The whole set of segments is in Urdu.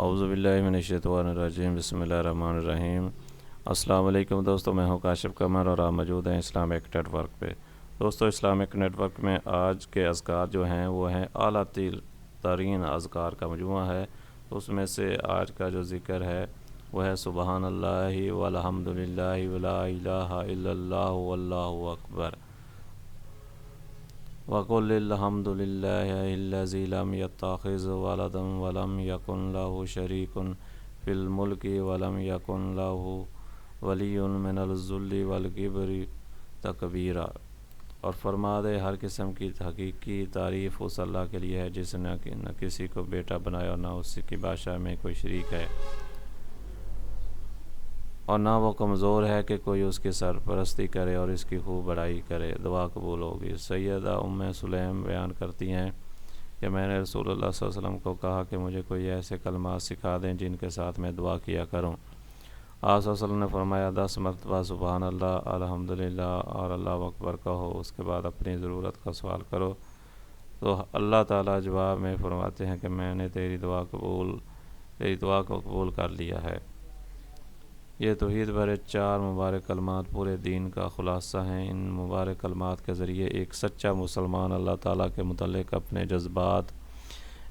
اعوذ باللہ من الشیطان الرجیم، بسم اللہ الرحمن الرحیم۔ السلام علیکم دوستو، میں ہوں کاشف قمر اور آپ موجود ہیں اسلامک نیٹ ورک پہ۔ دوستو اسلامک نیٹ ورک میں آج کے اذکار جو ہیں وہ ہیں اعلیٰ ترین اذکار کا مجموعہ ہے۔ اس میں سے آج کا جو ذکر ہے وہ ہے سبحان اللہ والحمد للہ ولا الہ الا اللہ واللہ اکبر، وَقُلِ الْحَمْدُ لِلَّهِ الَّذِي لَمْ يَتَّخِذْ وَلَدًا وَلَمْ يَكُنْ لَهُ شَرِيكٌ فِي الْمُلْكِ وَلَمْ يَكُنْ لَهُ وَلِيٌّ مِّنَ الذُّلِّ وَالْكِبْرِ تَكْبِيرًا۔ اور فرما دے ہر قسم کی حقیقی تعریف اس اللہ کے لیے ہے جس نے نہ کسی کو بیٹا بنایا اور نہ اسی کی بادشاہ میں کوئی شریک ہے، اور نہ وہ کمزور ہے کہ کوئی اس کی سرپرستی کرے اور اس کی خوب بڑائی کرے۔ دعا قبول ہوگی۔ سیدہ ام سلیم بیان کرتی ہیں کہ میں نے رسول اللہ صلی اللہ علیہ وسلم کو کہا کہ مجھے کوئی ایسے کلمات سکھا دیں جن کے ساتھ میں دعا کیا کروں۔ آپ صلی اللہ علیہ وسلم نے فرمایا 10 مرتبہ سبحان اللہ، الحمدللہ اور اللہ اکبر کہو، اس کے بعد اپنی ضرورت کا سوال کرو تو اللہ تعالیٰ جواب میں فرماتے ہیں کہ میں نے تیری دعا کو قبول کر لیا ہے۔ یہ توحید بھرے 4 مبارک کلمات پورے دین کا خلاصہ ہیں۔ ان مبارک کلمات کے ذریعے ایک سچا مسلمان اللہ تعالیٰ کے متعلق اپنے جذبات،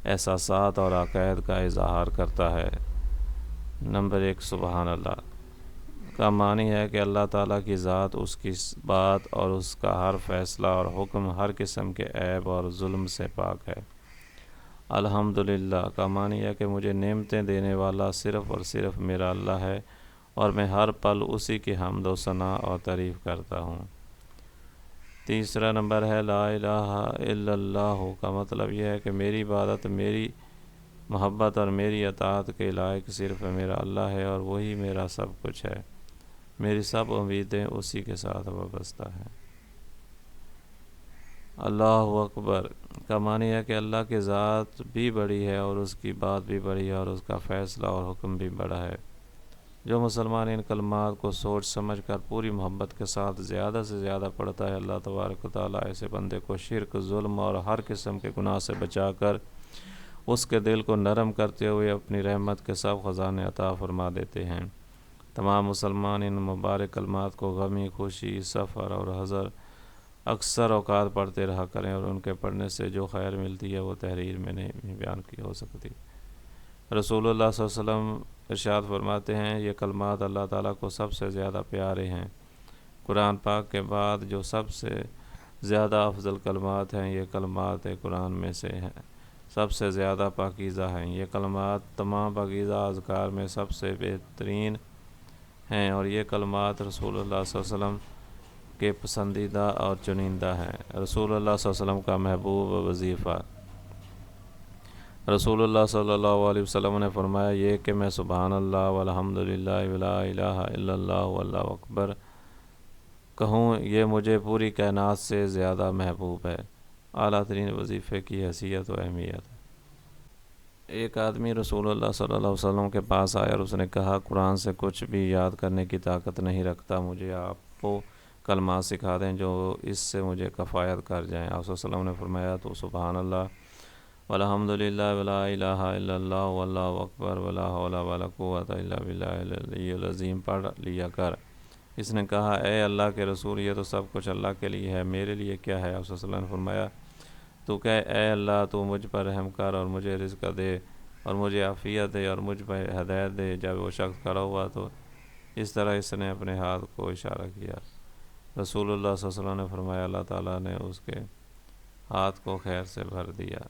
احساسات اور عقائد کا اظہار کرتا ہے۔ نمبر 1، سبحان اللہ کا معنی ہے کہ اللہ تعالیٰ کی ذات، اس کی بات اور اس کا ہر فیصلہ اور حکم ہر قسم کے عیب اور ظلم سے پاک ہے۔ الحمدللہ کا معنی ہے کہ مجھے نعمتیں دینے والا صرف اور صرف میرا اللہ ہے اور میں ہر پل اسی کی حمد و ثنا اور تعریف کرتا ہوں۔ تیسرا نمبر ہے لا الہ الا اللہ کا مطلب یہ ہے کہ میری عبادت، میری محبت اور میری اطاعت کے لائق صرف میرا اللہ ہے اور وہی میرا سب کچھ ہے۔ میری سب امیدیں اسی کے ساتھ وابستہ ہیں۔ اللہ اکبر کا معنی ہے کہ اللہ کی ذات بھی بڑی ہے اور اس کی بات بھی بڑی ہے اور اس کا فیصلہ اور حکم بھی بڑا ہے۔ جو مسلمان ان کلمات کو سوچ سمجھ کر پوری محبت کے ساتھ زیادہ سے زیادہ پڑھتا ہے، اللہ تبارک و تعالیٰ ایسے بندے کو شرک، ظلم اور ہر قسم کے گناہ سے بچا کر اس کے دل کو نرم کرتے ہوئے اپنی رحمت کے سب خزانے عطا فرما دیتے ہیں۔ تمام مسلمان ان مبارک کلمات کو غمی، خوشی، سفر اور حضر اکثر اوقات پڑھتے رہا کریں، اور ان کے پڑھنے سے جو خیر ملتی ہے وہ تحریر میں نہیں بیان کی ہو سکتی۔ رسول اللہ صلی اللہ علیہ وسلم ارشاد فرماتے ہیں یہ کلمات اللہ تعالیٰ کو سب سے زیادہ پیارے ہیں۔ قرآن پاک کے بعد جو سب سے زیادہ افضل کلمات ہیں یہ کلمات قرآن میں سے ہیں، سب سے زیادہ پاکیزہ ہیں۔ یہ کلمات تمام پاکیزہ اذکار میں سب سے بہترین ہیں اور یہ کلمات رسول اللہ صلی اللہ علیہ وسلم کے پسندیدہ اور چنندہ ہیں۔ رسول اللہ صلی اللہ علیہ وسلم کا محبوب وظیفہ۔ رسول اللہ صلی اللہ علیہ وسلم نے فرمایا یہ کہ میں سبحان اللہ والحمد للہ ولا الہ الا اللہ واللہ اکبر کہوں، یہ مجھے پوری کائنات سے زیادہ محبوب ہے۔ اعلیٰ ترین وظیفے کی حیثیت و اہمیت۔ ایک آدمی رسول اللہ صلی اللہ علیہ وسلم کے پاس آیا اور اس نے کہا قرآن سے کچھ بھی یاد کرنے کی طاقت نہیں رکھتا، مجھے آپ کو کلمات سکھا دیں جو اس سے مجھے کفایت کر جائیں۔ آپ صلی اللہ علیہ وسلم نے فرمایا تو سبحان اللہ والحمد للہ ولا الہ الا اللہ واللہ اکبر ولا حول ولا قوت الا باللہ العلی العظیم پڑھ لیا کر۔ اس نے کہا اے اللہ کے رسول، یہ تو سب کچھ اللہ کے لیے ہے، میرے لیے کیا ہے؟ آپ صلی اللہ علیہ وسلم نے فرمایا تو کہ اے اللہ تو مجھ پر رحم کر اور مجھے رزق دے اور مجھے عافیت دے اور مجھ پر ہدایت دے۔ جب وہ شخص کھڑا ہوا تو اس طرح اس نے اپنے ہاتھ کو اشارہ کیا۔ رسول اللہ صلی اللہ علیہ وسلم نے فرمایا اللہ تعالیٰ نے اس کے ہاتھ کو خیر سے بھر دیا۔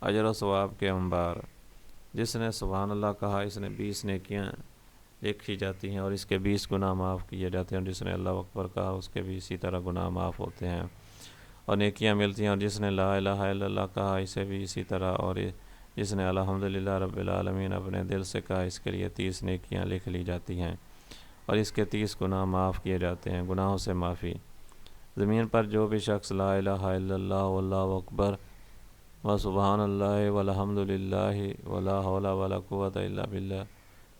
اجر و ثواب کے انبار۔ جس نے سبحان اللہ کہا اس نے 20 نیکیاں لکھی جاتی ہیں اور اس کے 20 گناہ معاف کیے جاتے ہیں، اور جس نے اللہ اکبر کہا اس کے بھی اسی طرح گناہ معاف ہوتے ہیں اور نیکیاں ملتی ہیں، اور جس نے لا الہ الا اللہ کہا اسے بھی اسی طرح، اور جس نے الحمدللہ رب العالمین اپنے دل سے کہا اس کے لیے 30 نیکیاں لکھ لی جاتی ہیں اور اس کے 30 گناہ معاف کیے جاتے ہیں۔ گناہوں سے معافی۔ زمین پر جو بھی شخص لا الہ الا اللہ واللہ اکبر و سبحان اللہ والحمد للہ ولا حول ولا قوت الا باللہ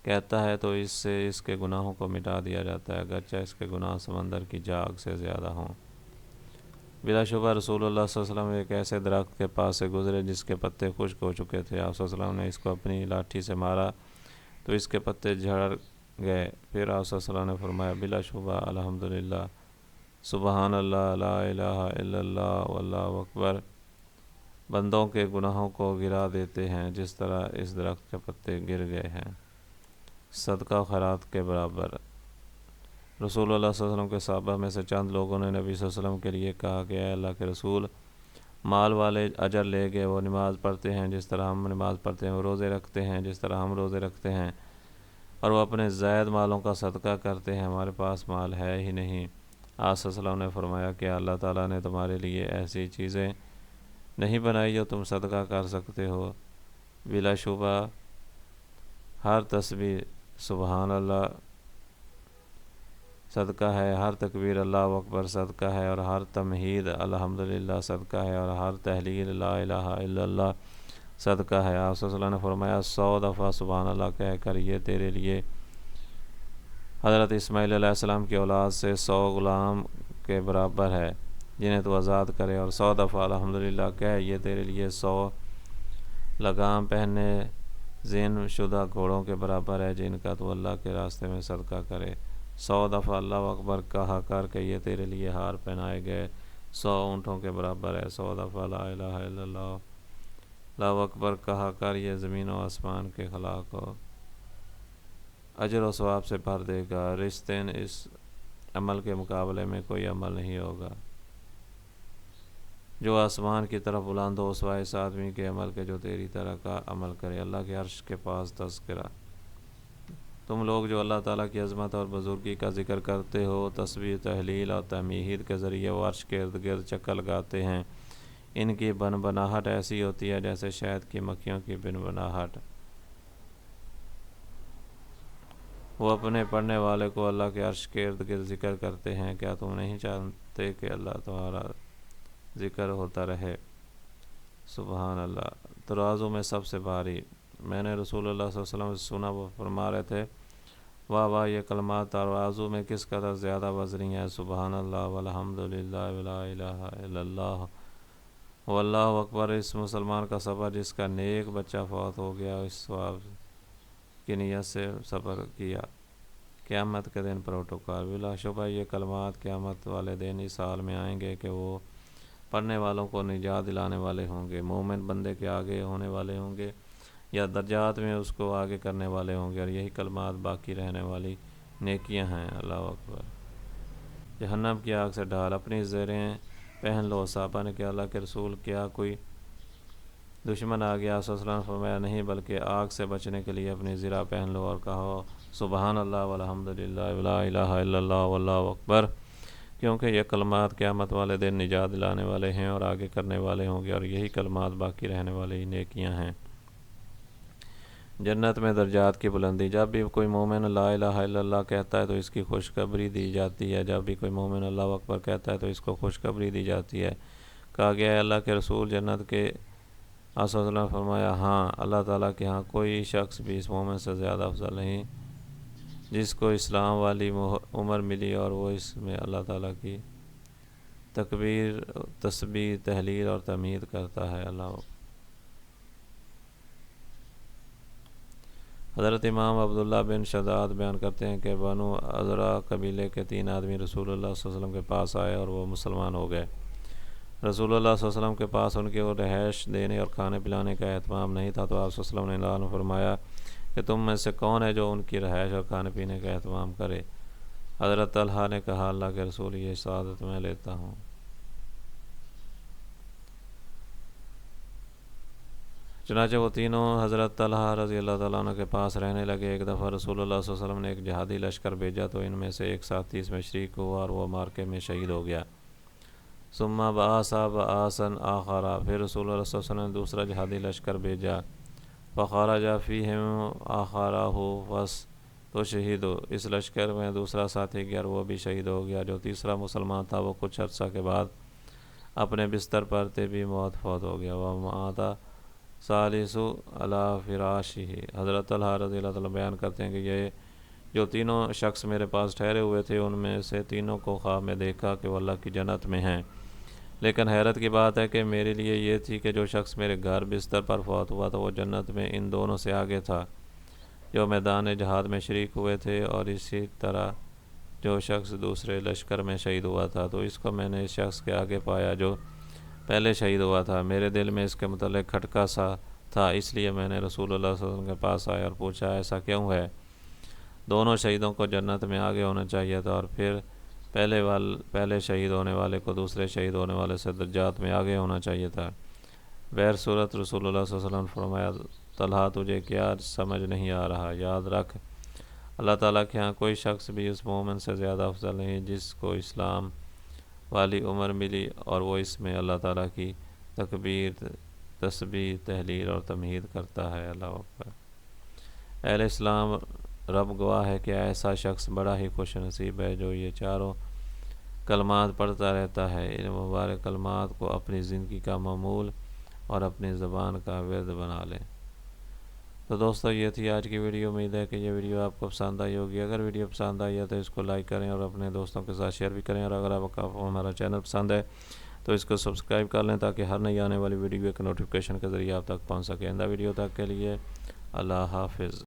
کہتا ہے تو اس سے اس کے گناہوں کو مٹا دیا جاتا ہے، اگرچہ اس کے گناہ سمندر کی جاگ سے زیادہ ہوں۔ بلا شبہ رسول اللہ صلی اللہ علیہ وسلم ایک ایسے درخت کے پاس سے گزرے جس کے پتے خشک ہو چکے تھے۔ آپ صلی اللہ علیہ وسلم نے اس کو اپنی لاٹھی سے مارا تو اس کے پتے جھڑ گئے۔ پھر آپ صلی اللہ علیہ وسلم نے فرمایا، بلا شبہ الحمدللہ، سبحان اللہ، لا الہ الا اللہ واللہ اکبر بندوں کے گناہوں کو گرا دیتے ہیں جس طرح اس درخت کے پتے گر گئے ہیں، صدقہ و خیرات کے برابر۔ رسول اللہ صلی اللہ علیہ وسلم کے صحابہ میں سے چند لوگوں نے نبی صلی اللہ علیہ وسلم کے لیے کہا کہ اے اللہ کے رسول، مال والے اجر لے گئے، وہ نماز پڑھتے ہیں جس طرح ہم نماز پڑھتے ہیں، وہ روزے رکھتے ہیں جس طرح ہم روزے رکھتے ہیں، اور وہ اپنے زائد مالوں کا صدقہ کرتے ہیں، ہمارے پاس مال ہے ہی نہیں۔ آپ صلی اللہ علیہ وسلم نے فرمایا کہ اللہ تعالیٰ نے تمہارے لیے ایسی چیزیں نہیں بنائی جو تم صدقہ کر سکتے ہو۔ بلا شبہ ہر تسبیح سبحان اللہ صدقہ ہے، ہر تکبیر اللہ اکبر صدقہ ہے، اور ہر تمہید الحمدللہ صدقہ ہے، اور ہر تحلیل لا الہ الا اللہ صدقہ ہے۔ آپ صلی اللہ علیہ وسلم نے فرمایا 100 دفعہ سبحان اللہ کہہ کر یہ تیرے لیے حضرت اسماعیل علیہ السلام کی اولاد سے 100 غلام کے برابر ہے جنہیں تو آزاد کرے، اور 100 دفعہ الحمدللہ کہہ یہ تیرے لیے 100 لگام پہننے زین شدہ گھوڑوں کے برابر ہے جن کا تو اللہ کے راستے میں صدقہ کرے۔ 100 دفعہ اللہ اکبر کہا کر کے یہ تیرے لیے ہار پہنائے گئے 100 اونٹوں کے برابر ہے۔ 100 دفعہ لا الہ الا اللہ اللہ اکبر کہا کر یہ زمین و آسمان کے خلا کو اجر و ثواب سے بھر دے گا۔ رشتین اس عمل کے مقابلے میں کوئی عمل نہیں ہوگا جو آسمان کی طرف بلند ہو سوائے اس آدمی کے عمل کے جو تیری طرح کا عمل کرے۔ اللہ کے عرش کے پاس تذکرہ۔ تم لوگ جو اللہ تعالیٰ کی عظمت اور بزرگی کا ذکر کرتے ہو، تسبیح، تحلیل اور تحمید کے ذریعے وہ عرش کے ارد گرد چکر لگاتے ہیں، ان کی بنبناہٹ ایسی ہوتی ہے جیسے شہد کی مکھیوں کی بنبناہٹ۔ وہ اپنے پڑھنے والے کو اللہ کے عرش کے ارد گرد ذکر کرتے ہیں۔ کیا تم نہیں چاہتے کہ اللہ تمہارا ذکر ہوتا رہے؟ سبحان اللہ۔ ترازو میں سب سے بھاری۔ میں نے رسول اللہ صلی اللہ علیہ وسلم سے سنا، وہ فرما رہے تھے، واہ واہ یہ کلمات ترازو میں کس قدر زیادہ وزنی ہے، سبحان اللہ والحمدللہ ولا الہ الا اللہ واللہ اکبر۔ اس مسلمان کا صبر جس کا نیک بچہ فوت ہو گیا، اس ثواب کی نیت سے صبر کیا، قیامت کے دن پروٹوکول۔ بلا شبہ یہ کلمات قیامت والے دن اس حال میں آئیں گے کہ وہ پڑھنے والوں کو نجات دلانے والے ہوں گے، مومن بندے کے آگے ہونے والے ہوں گے یا درجات میں اس کو آگے کرنے والے ہوں گے، اور یہی کلمات باقی رہنے والی نیکیاں ہیں۔ اللہ اکبر۔ جہنم کی آگ سے ڈھال، اپنی زریں پہن لو۔ صحابہ نے کہا، اللہ کے رسول کیا کوئی دشمن آ گیا؟ صلی اللہ علیہ وسلم نے فرمایا، نہیں، بلکہ آگ سے بچنے کے لیے اپنی زرہ پہن لو اور کہو سبحان اللہ والحمدللہ ولا الہ الا اللہ واللہ اکبر، کیونکہ یہ کلمات قیامت والے دن نجات دلانے والے ہیں اور آگے کرنے والے ہوں گے، اور یہی کلمات باقی رہنے والی نیکیاں ہیں۔ جنت میں درجات کی بلندی، جب بھی کوئی مومن لا الہ الا اللہ کہتا ہے تو اس کی خوشخبری دی جاتی ہے، جب بھی کوئی مومن اللہ اکبر کہتا ہے تو اس کو خوشخبری دی جاتی ہے۔ کہا گیا ہے اللہ کے رسول جنت کے، آپ صلی اللہ علیہ وسلم نے فرمایا، ہاں، اللہ تعالیٰ کے ہاں کوئی شخص بھی اس مومن سے زیادہ افضل نہیں جس کو اسلام والی عمر ملی اور وہ اس میں اللہ تعالیٰ کی تکبیر، تسبیح، تحلیل اور تحمید کرتا ہے۔ اللہ اکبر۔ حضرت امام عبداللہ بن شداد بیان کرتے ہیں کہ بنو عذرا قبیلے کے 3 آدمی رسول اللہ صلی اللہ علیہ وسلم کے پاس آئے اور وہ مسلمان ہو گئے۔ رسول اللہ صلی اللہ علیہ وسلم کے پاس ان کی رہائش دینے اور کھانے پلانے کا اہتمام نہیں تھا، تو آپ صلی اللہ علیہ وسلم نے اعلان فرمایا کہ تم میں سے کون ہے جو ان کی رہائش اور کھانے پینے کا اہتمام کرے؟ حضرت طلحہ نے کہا، اللہ کے رسول یہ شہادت میں لیتا ہوں۔ چنانچہ وہ تینوں حضرت طلحہ رضی اللہ تعالیٰ عنہ کے پاس رہنے لگے۔ ایک دفعہ رسول اللہ صلی اللہ علیہ وسلم نے ایک جہادی لشکر بھیجا تو ان میں سے ایک ساتھی اس میں شریک ہوا اور وہ مارکے میں شہید ہو گیا۔ ثم بعث بعثا آخر، پھر رسول اللہ صلی اللہ علیہ وسلم نے دوسرا جہادی لشکر بھیجا، فخرج فیہم آخرہ تو شہید ہو، اس لشکر میں دوسرا ساتھی گیا اور وہ بھی شہید ہو گیا۔ جو تیسرا مسلمان تھا وہ کچھ عرصہ کے بعد اپنے بستر پر طبی موت فوت ہو گیا۔ ومات ثالث علی فراشہ، حضرت طلحہ رضی اللہ تعالیٰ بیان کرتے ہیں کہ یہ جو تینوں شخص میرے پاس ٹھہرے ہوئے تھے ان میں سے تینوں کو خواب میں دیکھا کہ وہ اللہ کی جنت میں ہیں، لیکن حیرت کی بات ہے کہ میرے لیے یہ تھی کہ جو شخص میرے گھر بستر پر فوت ہوا تھا وہ جنت میں ان دونوں سے آگے تھا جو میدان جہاد میں شریک ہوئے تھے، اور اسی طرح جو شخص دوسرے لشکر میں شہید ہوا تھا تو اس کو میں نے اس شخص کے آگے پایا جو پہلے شہید ہوا تھا۔ میرے دل میں اس کے متعلق کھٹکا سا تھا، اس لیے میں نے رسول اللہ صلی اللہ علیہ وسلم کے پاس آیا اور پوچھا ایسا کیوں ہے؟ دونوں شہیدوں کو جنت میں آگے ہونا چاہیے تھا، اور پھر پہلے شہید ہونے والے کو دوسرے شہید ہونے والے سے درجات میں آگے ہونا چاہیے تھا۔ بہر صورت رسول اللہ صلی اللہ علیہ وسلم نے فرمایا طلحہ تجھے کیا سمجھ نہیں آ رہا؟ یاد رکھ اللہ تعالیٰ کے ہاں کوئی شخص بھی اس مومن سے زیادہ افضل نہیں جس کو اسلام والی عمر ملی اور وہ اس میں اللہ تعالیٰ کی تکبیر، تسبیح، تحلیل اور تمہید کرتا ہے۔ اللہ اکبر۔ اہل اسلام رب گواہ ہے کہ ایسا شخص بڑا ہی خوش نصیب ہے جو یہ چاروں کلمات پڑھتا رہتا ہے۔ ان مبارک کلمات کو اپنی زندگی کا معمول اور اپنی زبان کا ورد بنا لیں۔ تو دوستو یہ تھی آج کی ویڈیو۔ امید ہے کہ یہ ویڈیو آپ کو پسند آئی ہوگی۔ اگر ویڈیو پسند آئی ہے تو اس کو لائک کریں اور اپنے دوستوں کے ساتھ شیئر بھی کریں، اور اگر آپ کو ہمارا چینل پسند ہے تو اس کو سبسکرائب کر لیں تاکہ ہر نئی آنے والی ویڈیو کے نوٹیفیکیشن کے ذریعے آپ تک پہنچ سکے۔ آئندہ ویڈیو تک کے لیے اللہ حافظ۔